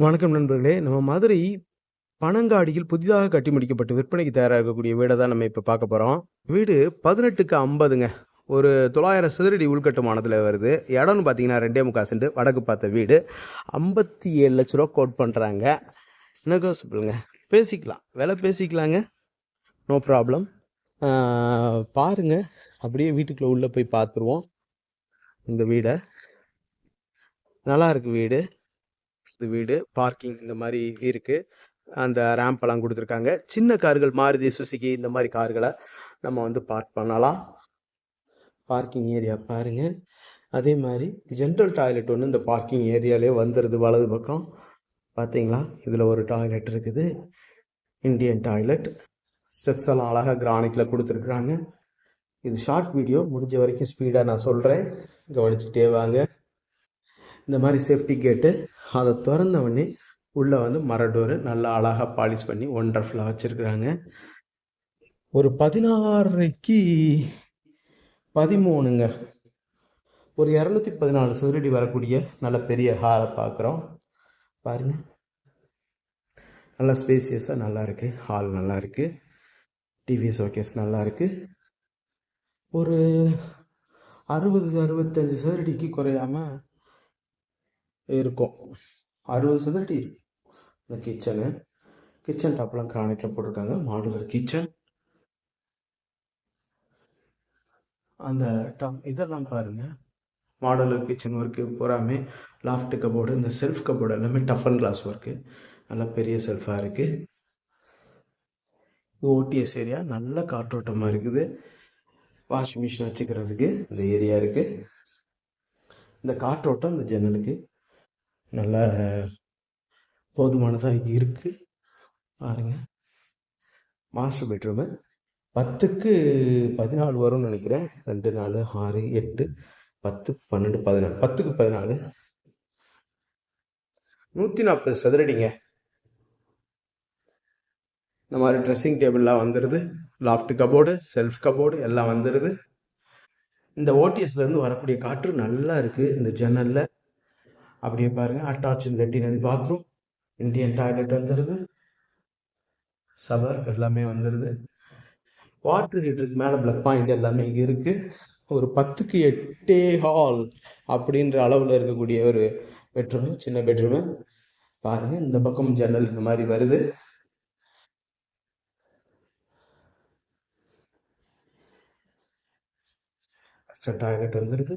வணக்கம் நண்பர்களே. நம்ம மதுரை பனங்காடியில் புதிதாக கட்டி முடிக்கப்பட்டு விற்பனைக்கு தயாரா இருக்கக்கூடிய வீட தான் நம்ம இப்ப பார்க்க போறோம். வீடு 18க்கு 50ங்க. ஒரு 900 சதுரடி உள்கட்டுமானத்துல வருது. இடம்னு பார்த்தீங்கன்னா 2.25 சென்ட் வடக்கு பார்த்த வீடு. ரூ. 57,00,000 கோட் பண்றாங்க. நெகோசியபிள்ங்க. பேசிக்கலாம். விலை பேசிக்கலாங்க. No problem. பாருங்க. அப்படியே வீட்டுக்குள்ள உள்ள போய் பார்த்துருவோம். இந்த வீட. நல்லா இருக்கு வீடு. வீடு பார்க்கிங் இந்த மாதிரி இருக்கு. அந்த ரேம்ப் எல்லாம் கொடுத்துருக்காங்க. சின்ன கார்கள் மாருதி சுசுகி இந்த மாதிரி கார்களை நம்ம வந்து பார்க் பண்ணலாம். பார்க்கிங் ஏரியா பாருங்க. அதே மாதிரி ஜென்ரல் டாய்லெட் ஒன்று இந்த பார்க்கிங் ஏரியாலே வந்துடுது வலது பக்கம். பார்த்தீங்களா, இதில் ஒரு டாய்லெட் இருக்குது. Indian toilet. ஸ்டெப்ஸ் எல்லாம் அழகாக கிரானைட்டில் கொடுத்துருக்குறாங்க. இது ஷார்ட் வீடியோ, முடிஞ்ச வரைக்கும் ஸ்பீடாக நான் சொல்கிறேன், கவனிச்சுட்டே வாங்க. இந்த மாதிரி சேஃப்டி கேட்டு, அதை திறந்த உடனே உள்ளே வந்து மர டோரு நல்லா அழகாக பாலிஷ் பண்ணி ஒண்டர்ஃபுல்லாக வச்சுருக்குறாங்க. ஒரு 16க்கு 13ங்க. ஒரு 214 சதுரடி வரக்கூடிய நல்ல பெரிய ஹாலை பார்க்குறோம். பாருங்க, நல்லா ஸ்பேசியஸாக நல்லா இருக்குது. ஹால் நல்லா இருக்குது. டிவி ஷோகேஸ் நல்லா இருக்குது. ஒரு 60-65 சதுரடிக்கு குறையாம இருக்கும். 60 சதுரடி இருக்கும். இந்த கிச்சன் டாப்லாம் கிரானைட்டில் போட்டிருக்காங்க. Modular kitchen. அந்த இதெல்லாம் பாருங்க, மாடுலர் கிச்சன் ஒர்க்கு பூராமே லாஃப்ட் கபோர்டு, இந்த செல்ஃப் கபோர்டு எல்லாமே டஃப் அண்ட் கிளாஸ் ஒர்க்கு. நல்லா பெரிய செல்ஃபாக இருக்குது. இது ஓடிஎஸ் ஏரியா. நல்ல காற்றோட்டமாக இருக்குது. வாஷிங் மிஷின் வச்சுக்கிறதுக்கு இந்த ஏரியா இருக்குது. இந்த காற்றோட்டம் இந்த ஜன்னலுக்கு நல்லா போதுமானதாக இருக்குது. பாருங்க, மாஸ்டர் பெட்ரூமு 10க்கு 14 வரும்னு நினைக்கிறேன். 2 4 6 8 10 12 14 10க்கு 14. 140 சதுரடிங்க. இந்த மாதிரி ட்ரெஸ்ஸிங் டேபிள்லாம் வந்துடுது. லாஃப்ட் கபோர்டு, செல்ஃப் கபோர்டு எல்லாம் வந்துடுது. இந்த ஓடிஎஸ்லேருந்து வரக்கூடிய காற்று நல்லா இருக்குது இந்த ஜன்னலில். அப்படியே பாருங்கள், அட்டாச் லெட்டின் பாத்ரூம், இந்தியன் டாய்லெட் வந்துடுது, ஷவர் எல்லாமே வந்துடுது. வாட்டர் ஹீட்டருக்கு மேலே ப்ளக் பாயிண்ட் எல்லாமே இங்கே இருக்குது. ஒரு 10க்கு 8 ஹால் அப்படின்ற அளவில் இருக்கக்கூடிய ஒரு பெட்ரூமு, சின்ன பெட்ரூமு. பாருங்கள், இந்த பக்கம் ஜன்னல் இந்த மாதிரி வருது. டாய்லெட் வந்துடுது.